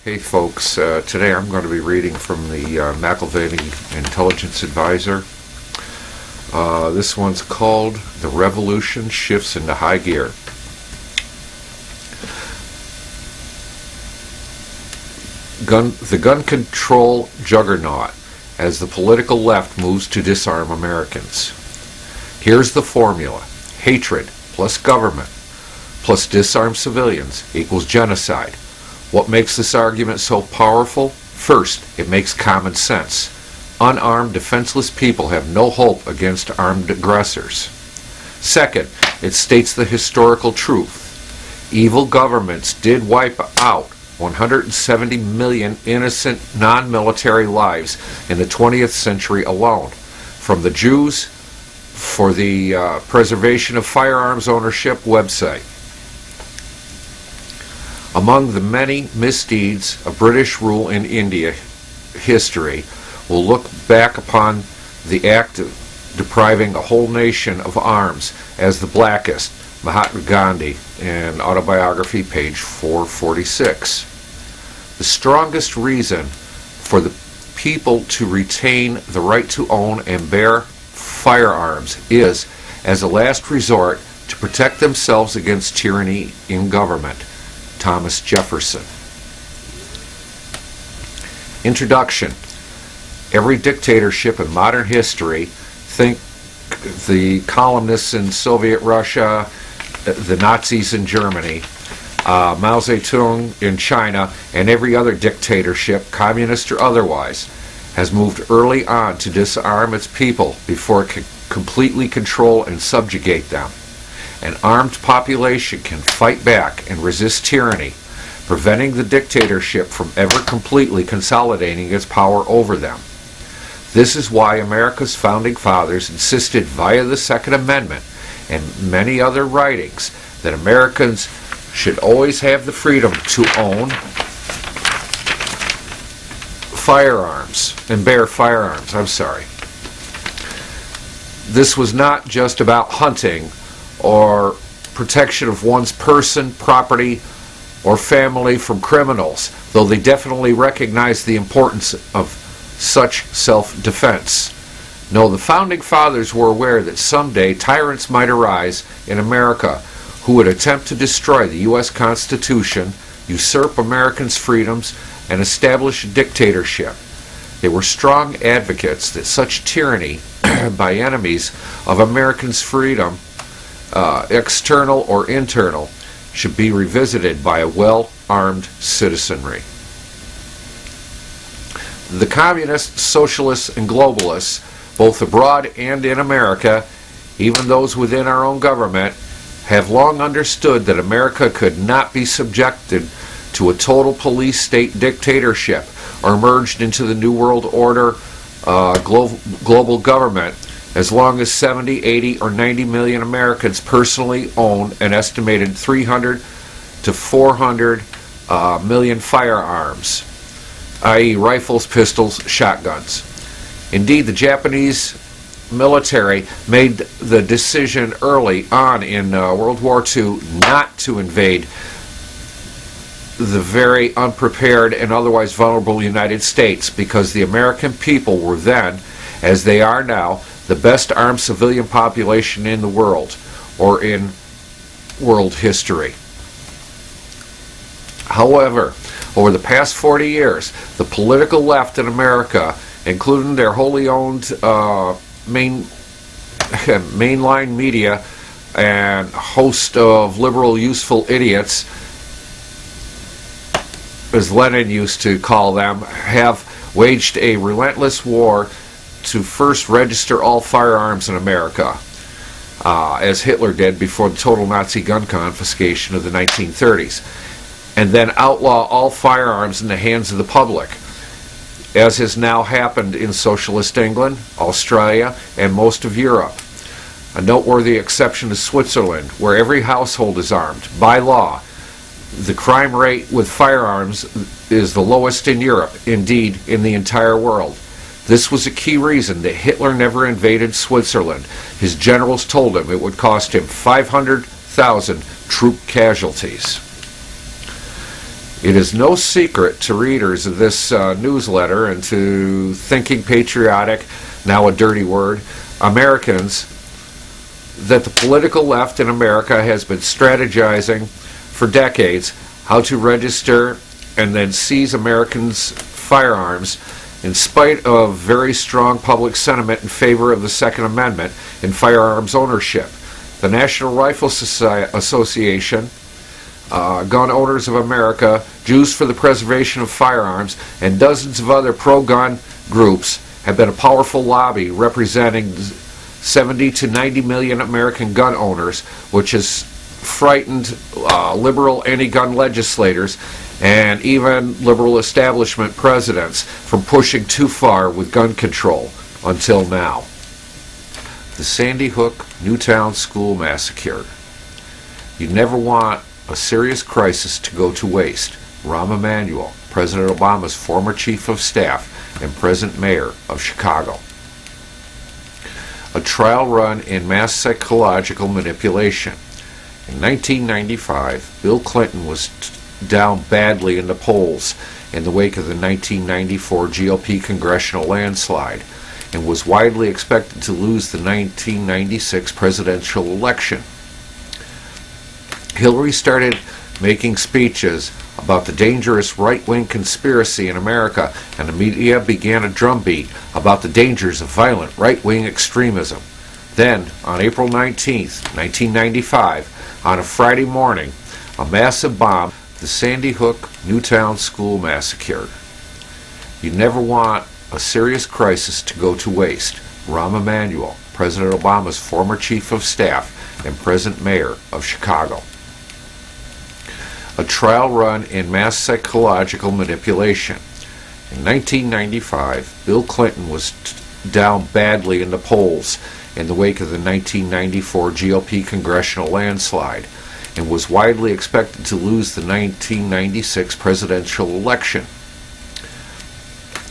Hey folks, today I'm going to be reading from the McIlvany Intelligence Advisor. This one's called The Revolution Shifts into High Gear. The gun control juggernaut as the political left moves to disarm Americans. Here's the formula. Hatred plus government plus disarm civilians equals genocide. What makes this argument so powerful? First, it makes common sense. Unarmed, defenseless people have no hope against armed aggressors. Second, it states the historical truth. Evil governments did wipe out 170 million innocent non-military lives in the 20th century alone. From the Jews for the Preservation of Firearms Ownership website. Among the many misdeeds of British rule in India history, we'll look back upon the act of depriving a whole nation of arms as the blackest, Mahatma Gandhi, in Autobiography, page 446. The strongest reason for the people to retain the right to own and bear firearms is, as a last resort, to protect themselves against tyranny in government. Thomas Jefferson. Introduction. Every dictatorship in modern history, think the colonists in Soviet Russia, the Nazis in Germany, Mao Zedong in China, and every other dictatorship, communist or otherwise, has moved early on to disarm its people before it can completely control and subjugate them. An armed population can fight back and resist tyranny, preventing the dictatorship from ever completely consolidating its power over them. This is why America's founding fathers insisted via the Second Amendment and many other writings that Americans should always have the freedom to own firearms and bear firearms. This was not just about hunting or protection of one's person, property, or family from criminals, though they definitely recognized the importance of such self-defense. No, the Founding Fathers were aware that someday tyrants might arise in America who would attempt to destroy the U.S. Constitution, usurp Americans' freedoms, and establish a dictatorship. They were strong advocates that such tyranny by enemies of Americans' freedom, external or internal, should be revisited by a well-armed citizenry. The communists, socialists, and globalists, both abroad and in America, even those within our own government, have long understood that America could not be subjected to a total police state dictatorship or merged into the New World Order global government as long as 70, 80, or 90 million Americans personally own an estimated 300 to 400 million firearms, i.e. rifles, pistols, shotguns. Indeed, the Japanese military made the decision early on in World War II not to invade the very unprepared and otherwise vulnerable United States because the American people were then, as they are now, the best armed civilian population in the world, or in world history. However, over the past 40 years, the political left in America, including their wholly owned mainline media and host of liberal useful idiots, as Lenin used to call them, have waged a relentless war to first register all firearms in America, as Hitler did before the total Nazi gun confiscation of the 1930s, and then outlaw all firearms in the hands of the public, as has now happened in socialist England, Australia, and most of Europe. A noteworthy exception is Switzerland, where every household is armed. By law, the crime rate with firearms is the lowest in Europe, indeed in the entire world. This was a key reason that Hitler never invaded Switzerland. His generals told him it would cost him 500,000 troop casualties. It is no secret to readers of this newsletter and to thinking patriotic, now a dirty word, Americans, that the political left in America has been strategizing for decades how to register and then seize Americans' firearms in spite of very strong public sentiment in favor of the Second Amendment in firearms ownership. The National Rifle Association, Gun Owners of America, Jews for the Preservation of Firearms, and dozens of other pro-gun groups have been a powerful lobby representing 70 to 90 million American gun owners, which has frightened liberal anti-gun legislators and even liberal establishment presidents from pushing too far with gun control until now. The Sandy Hook Newtown School Massacre. You never want a serious crisis to go to waste. Rahm Emanuel, President Obama's former chief of staff and present mayor of Chicago. A trial run in mass psychological manipulation. In 1995, Bill Clinton was down badly in the polls in the wake of the 1994 GOP congressional landslide and was widely expected to lose the 1996 presidential election. Hillary started making speeches about the dangerous right-wing conspiracy in America, and the media began a drumbeat about the dangers of violent right-wing extremism. Then, on April 19, 1995, on a Friday morning, a massive bomb, the Sandy Hook Newtown School Massacre. You never want a serious crisis to go to waste. Rahm Emanuel, President Obama's former chief of staff and present mayor of Chicago. A trial run in mass psychological manipulation. In 1995, Bill Clinton was down badly in the polls in the wake of the 1994 GOP congressional landslide and was widely expected to lose the 1996 presidential election.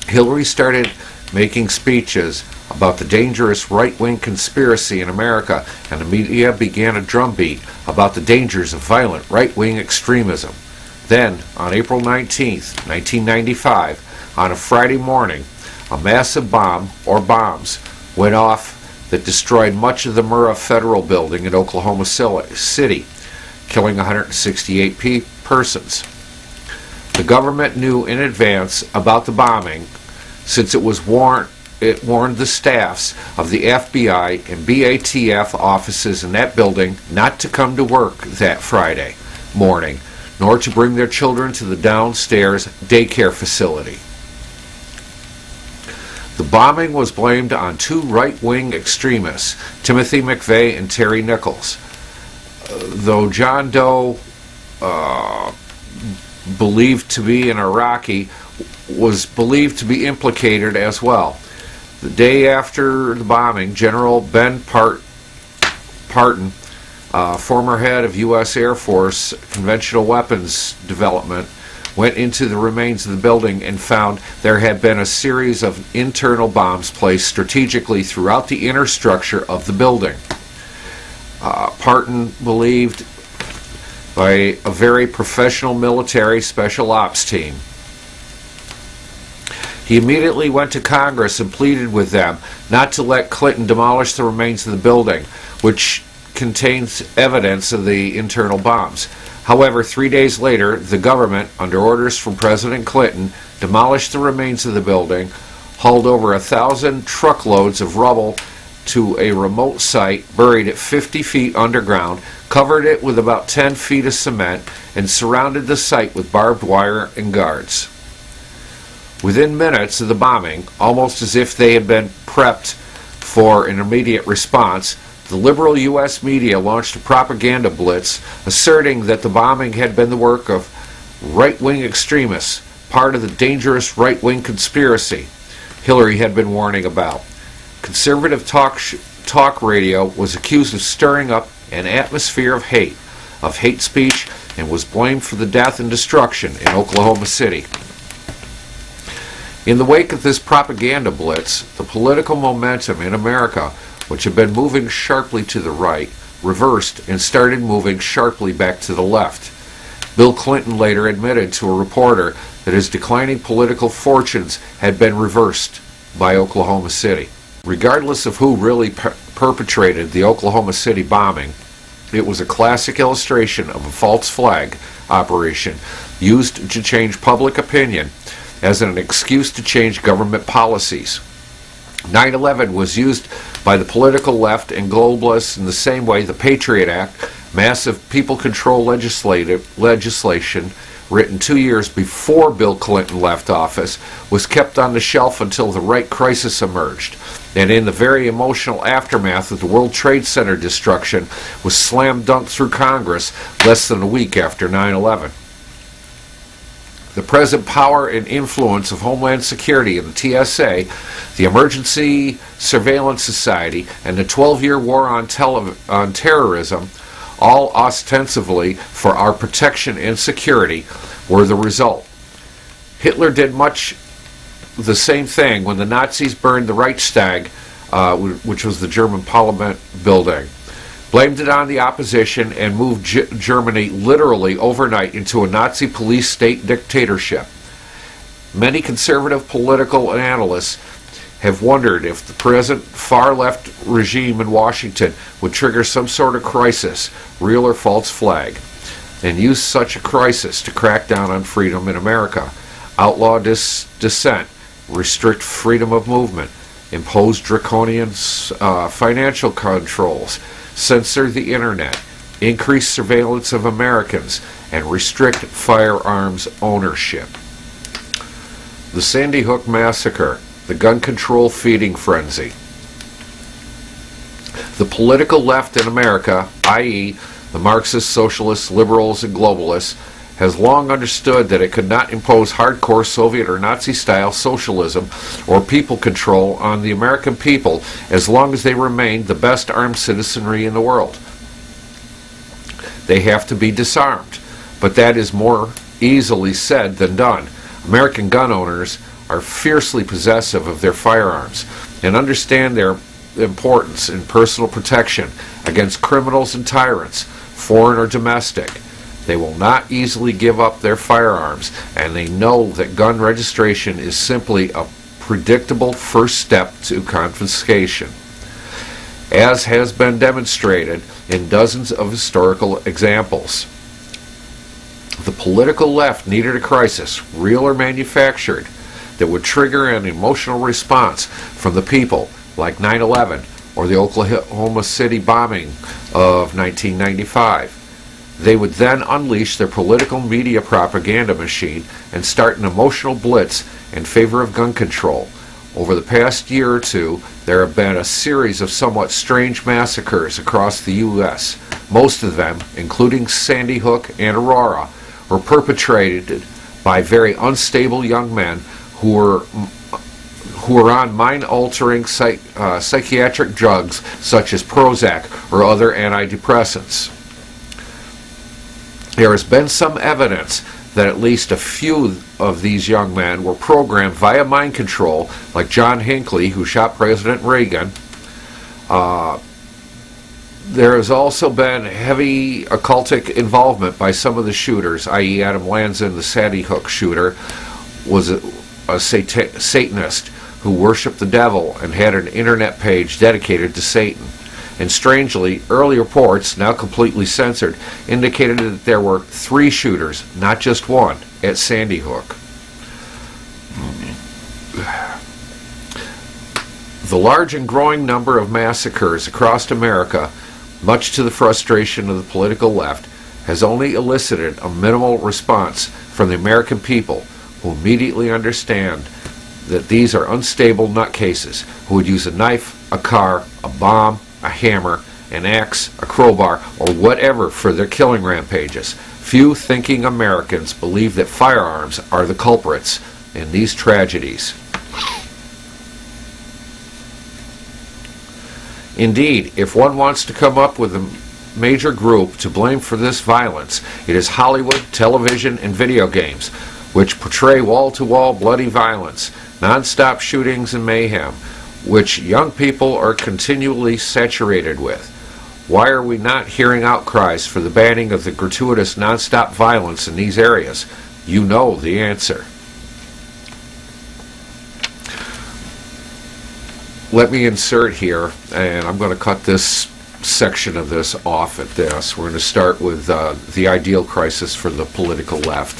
Hillary started making speeches about the dangerous right-wing conspiracy in America, and the media began a drumbeat about the dangers of violent right-wing extremism. Then, on April 19, 1995, on a Friday morning, a massive bomb, or bombs, went off that destroyed much of the Murrah Federal Building in Oklahoma City, killing 168 persons. The government knew in advance about the bombing, since it warned the staffs of the FBI and BATF offices in that building not to come to work that Friday morning, nor to bring their children to the downstairs daycare facility. The bombing was blamed on two right-wing extremists, Timothy McVeigh and Terry Nichols. Though John Doe, believed to be an Iraqi, was believed to be implicated as well. The day after the bombing, General Ben Parton, former head of U.S. Air Force Conventional Weapons Development, went into the remains of the building and found there had been a series of internal bombs placed strategically throughout the inner structure of the building. Parton believed by a very professional military special ops team. He immediately went to Congress and pleaded with them not to let Clinton demolish the remains of the building, which contains evidence of the internal bombs. However, 3 days later, the government, under orders from President Clinton, demolished the remains of the building, hauled over 1,000 truckloads of rubble to a remote site buried at 50 feet underground, covered it with about 10 feet of cement, and surrounded the site with barbed wire and guards. Within minutes of the bombing, almost as if they had been prepped for an immediate response, the liberal U.S. media launched a propaganda blitz asserting that the bombing had been the work of right-wing extremists, part of the dangerous right-wing conspiracy Hillary had been warning about. Conservative talk radio was accused of stirring up an atmosphere of hate speech, and was blamed for the death and destruction in Oklahoma City. In the wake of this propaganda blitz, the political momentum in America, which had been moving sharply to the right, reversed and started moving sharply back to the left. Bill Clinton later admitted to a reporter that his declining political fortunes had been reversed by Oklahoma City. Regardless of who really perpetrated the Oklahoma City bombing, it was a classic illustration of a false flag operation used to change public opinion as an excuse to change government policies. 9/11 was used by the political left and globalists in the same way the Patriot Act, massive people control legislation written 2 years before Bill Clinton left office, was kept on the shelf until the right crisis emerged, and in the very emotional aftermath of the World Trade Center destruction was slam dunked through Congress less than a week after 9/11. The present power and influence of Homeland Security and the TSA, the Emergency Surveillance Society, and the 12-year war on terrorism, all ostensibly for our protection and security, were the result. Hitler did much the same thing when the Nazis burned the Reichstag, which was the German Parliament building, blamed it on the opposition, and moved Germany literally overnight into a Nazi police state dictatorship. Many conservative political analysts have wondered if the present far-left regime in Washington would trigger some sort of crisis, real or false flag, and use such a crisis to crack down on freedom in America, outlaw dissent, restrict freedom of movement, impose draconian financial controls, censor the internet, increase surveillance of Americans, and restrict firearms ownership. The Sandy Hook Massacre, the gun control feeding frenzy. The political left in America, i.e., the Marxists, socialists, liberals, and globalists, has long understood that it could not impose hardcore Soviet or Nazi-style socialism or people control on the American people as long as they remained the best armed citizenry in the world. They have to be disarmed, but that is more easily said than done. American gun owners are fiercely possessive of their firearms and understand their importance in personal protection against criminals and tyrants, foreign or domestic. They will not easily give up their firearms, and they know that gun registration is simply a predictable first step to confiscation, as has been demonstrated in dozens of historical examples. The political left needed a crisis, real or manufactured, that would trigger an emotional response from the people, like 9/11 or the Oklahoma City bombing of 1995. They would then unleash their political media propaganda machine and start an emotional blitz in favor of gun control. Over the past year or two, there have been a series of somewhat strange massacres across the U.S. Most of them, including Sandy Hook and Aurora, were perpetrated by very unstable young men who were on mind-altering psychiatric drugs such as Prozac or other antidepressants. There has been some evidence that at least a few of these young men were programmed via mind control, like John Hinckley, who shot President Reagan. There has also been heavy occultic involvement by some of the shooters, i.e. Adam Lanza, the Sandy Hook shooter, was a Satanist who worshipped the devil and had an internet page dedicated to Satan. And strangely, early reports, now completely censored, indicated that there were 3 shooters, not just one, at Sandy Hook. The large and growing number of massacres across America, much to the frustration of the political left, has only elicited a minimal response from the American people, who immediately understand that these are unstable nutcases who would use a knife, a car, a bomb, a hammer, an axe, a crowbar, or whatever for their killing rampages. Few thinking Americans believe that firearms are the culprits in these tragedies. Indeed, if one wants to come up with a major group to blame for this violence, it is Hollywood, television, and video games, which portray wall-to-wall bloody violence, non-stop shootings and mayhem, which young people are continually saturated with. Why are we not hearing outcries for the banning of the gratuitous nonstop violence in these areas? You know the answer. Let me insert here, and I'm going to cut this section of this off at this. We're going to start with the ideal crisis for the political left.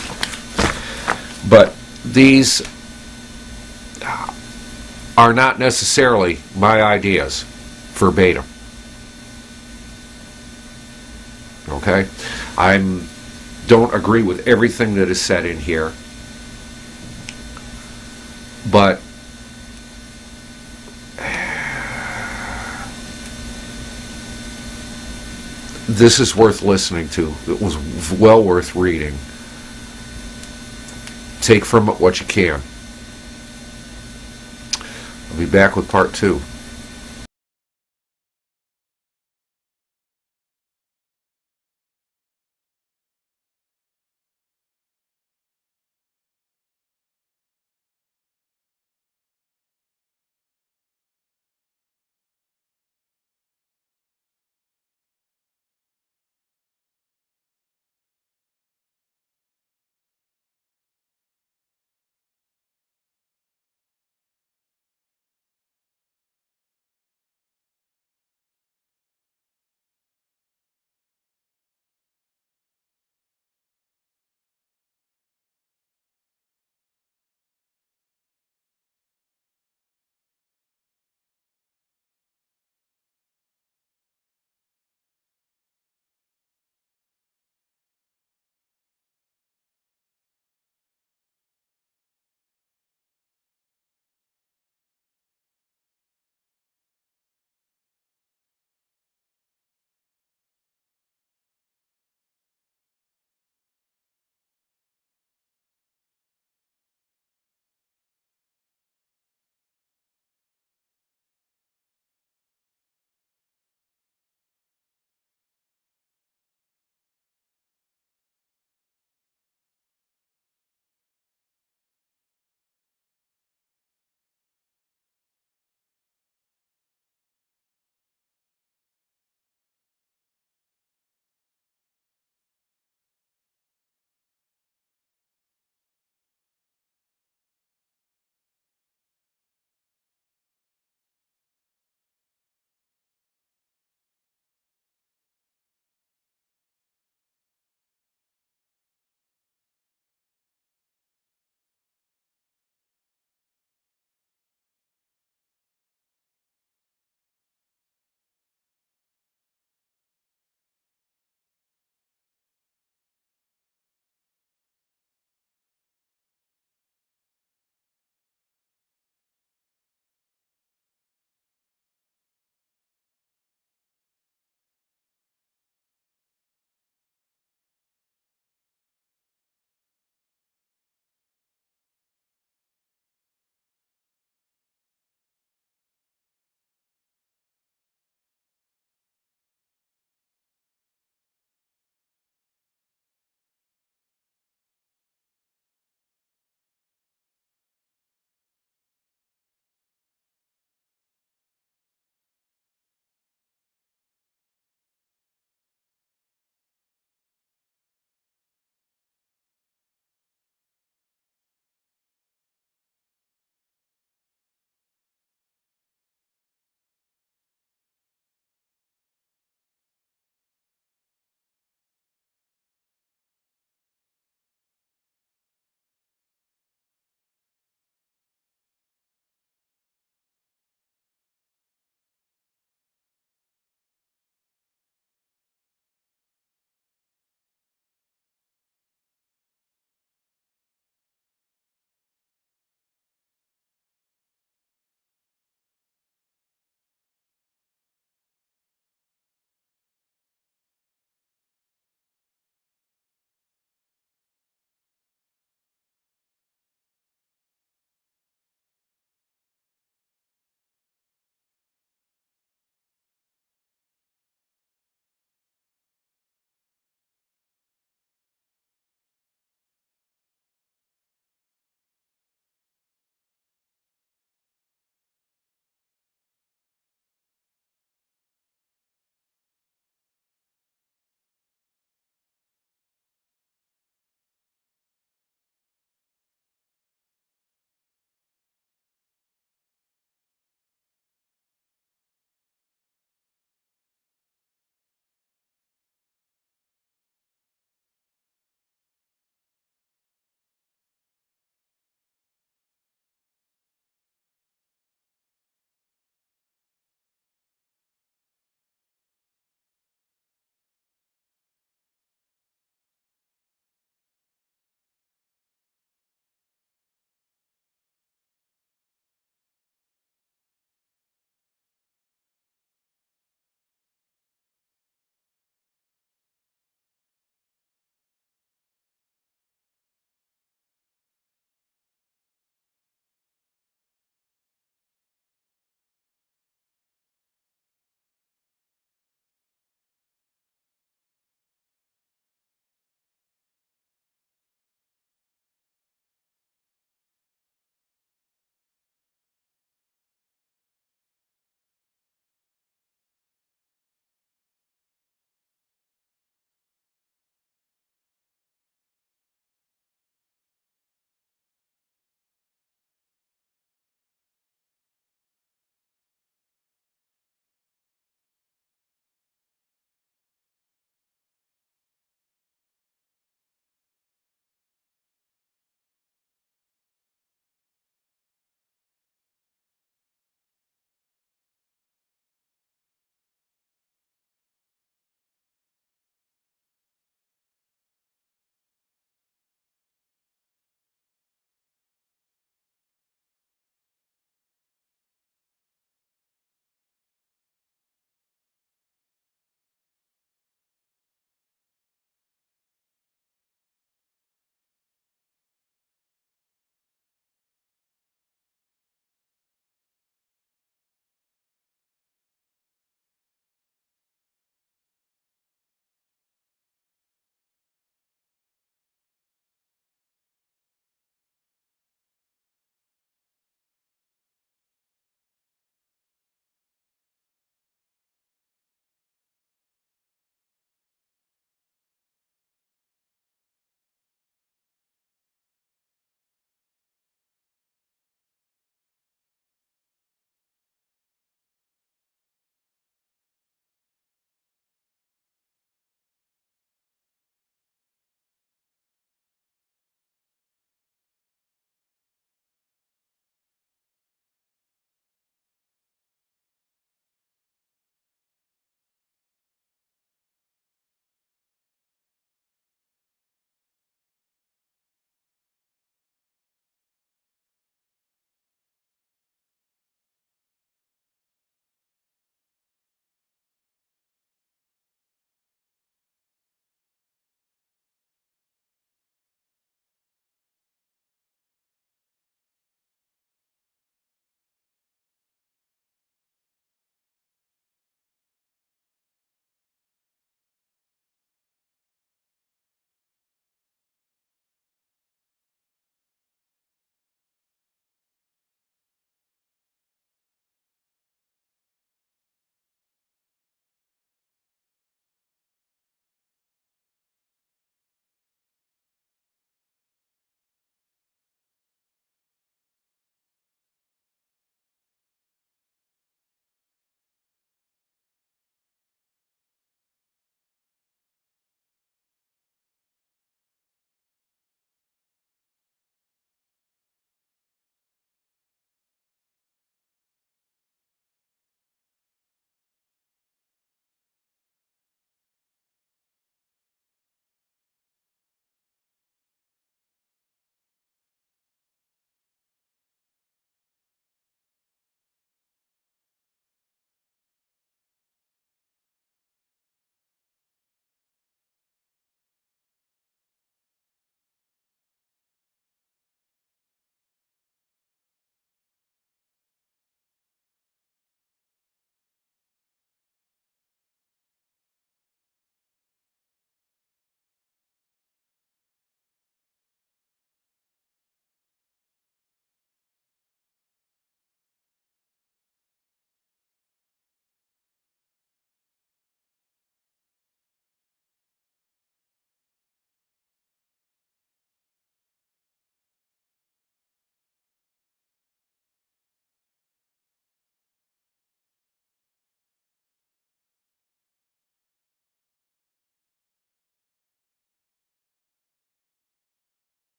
But these are not necessarily my ideas verbatim. Okay? I don't agree with everything that is said in here, but this is worth listening to. It was well worth reading. Take from it what you can. I'll be back with part 2.